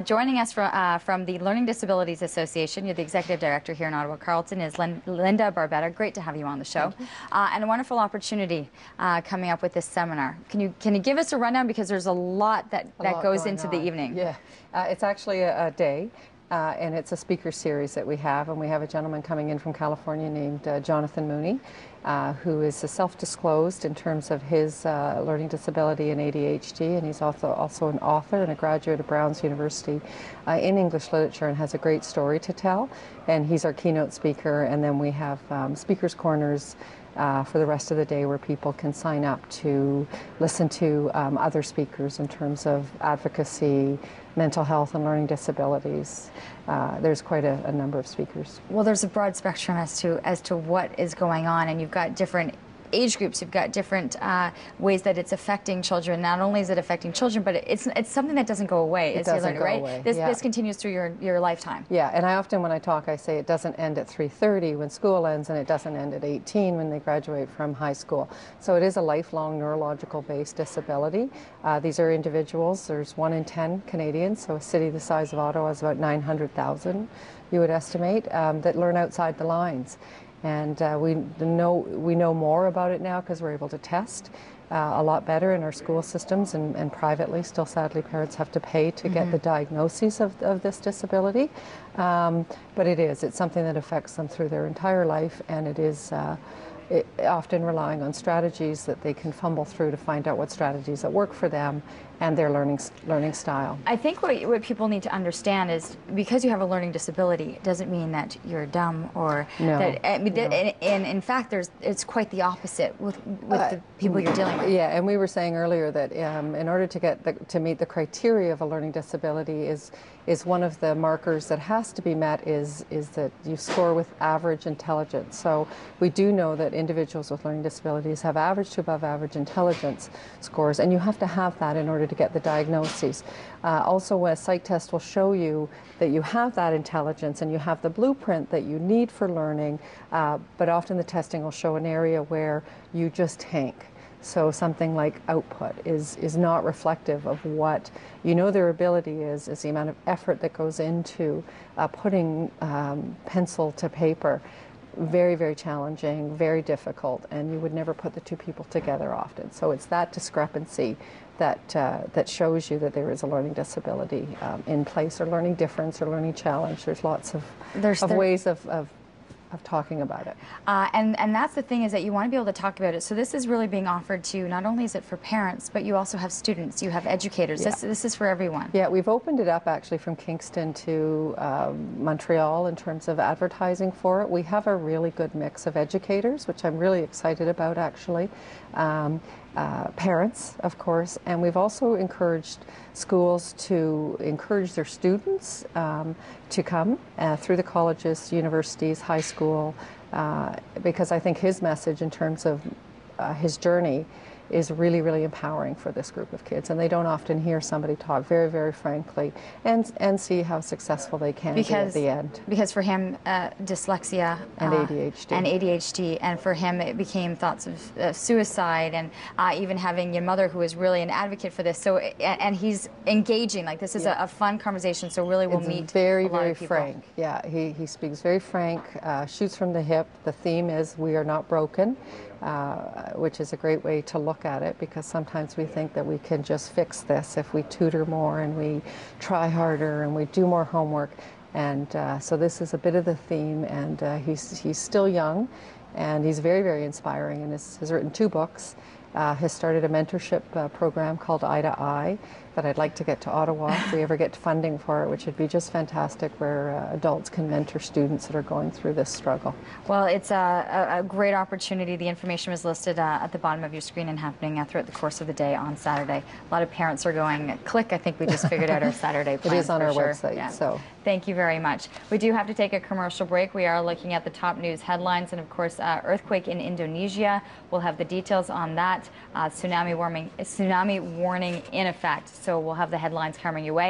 Joining us from the Learning Disabilities Association, you're the Executive Director here in Ottawa Carleton, is Linda Barbetta. Great to have you on the show. And a wonderful opportunity coming up with this seminar. Can you give us a rundown, because there's a lot that goes into the evening? Yeah, it's actually a day. And it's a speaker series that we have, and we have a gentleman coming in from California named Jonathan Mooney, who is self-disclosed in terms of his learning disability and ADHD, and he's also an author and a graduate of Brown's University in English literature, and has a great story to tell. And he's our keynote speaker, and then we have speakers corners for the rest of the day, where people can sign up to listen to other speakers in terms of advocacy, mental health, and learning disabilities. There's quite a number of speakers. Well, there's a broad spectrum as to what is going on, and you've got different age groups, you've got different ways that it's affecting children. Not only is it affecting children, but it's something that doesn't go away. It doesn't go away. This continues through your lifetime. Yeah, and I often, when I talk, I say it doesn't end at 3:30 when school ends, and it doesn't end at 18 when they graduate from high school. So it is a lifelong neurological-based disability. These are individuals. There's 1 in 10 Canadians, so a city the size of Ottawa is about 900,000, you would estimate, that learn outside the lines. And we know more about it now because we're able to test a lot better in our school systems, and privately. Still, sadly, parents have to pay to get the diagnosis of this disability. But it's something that affects them through their entire life, and it is often relying on strategies that they can fumble through to find out what strategies that work for them and their learning style. I think what people need to understand is, because you have a learning disability, it doesn't mean that you're dumb, or that. In fact, it's quite the opposite with the people you're dealing with. Yeah, and we were saying earlier that in order to meet the criteria of a learning disability is one of the markers that has to be met is that you score with average intelligence. So we do know that individuals with learning disabilities have average to above average intelligence scores, and you have to have that in order to get the diagnoses. Also, a psych test will show you that you have that intelligence and you have the blueprint that you need for learning, but often the testing will show an area where you just tank. So something like output is not reflective of what their ability is the amount of effort that goes into putting pencil to paper. Very, very challenging, very difficult, and you would never put the two people together often. So it's that discrepancy that shows you that there is a learning disability in place, or learning difference, or learning challenge. There's lots of ways of talking about it. And that's the thing, is that you want to be able to talk about it. So this is really being offered to, not only is it for parents, but you also have students, you have educators. Yeah. This is for everyone. Yeah, we've opened it up actually from Kingston to Montreal in terms of advertising for it. We have a really good mix of educators, which I'm really excited about, actually. Parents, of course, and we've also encouraged schools to encourage their students to come through the colleges, universities, high school, because I think his message in terms of his journey is really, really empowering for this group of kids, and they don't often hear somebody talk very, very frankly and see how successful they can be at the end. Because for him, dyslexia and ADHD, and for him it became thoughts of suicide, and even having your mother, who is really an advocate for this. So and he's engaging. Like, this is a fun conversation. So really, we'll meet very, a lot very of people. frank. Yeah, he speaks very frank. Shoots from the hip. The theme is "We are not broken." Which is a great way to look at it, because sometimes we think that we can just fix this if we tutor more and we try harder and we do more homework. And so this is a bit of the theme, and he's still young, and he's very, very inspiring, and has written 2 books. Has started a mentorship program called Eye to Eye that I'd like to get to Ottawa if we ever get funding for it, which would be just fantastic, where adults can mentor students that are going through this struggle. Well, it's a great opportunity. The information was listed at the bottom of your screen and happening throughout the course of the day on Saturday. A lot of parents are going, click, I think we just figured out our Saturday plans. It is on our sure. website. Yeah. So thank you very much. We do have to take a commercial break. We are looking at the top news headlines, and of course, earthquake in Indonesia. We'll have the details on that. Tsunami warning in effect. So we'll have the headlines coming your way.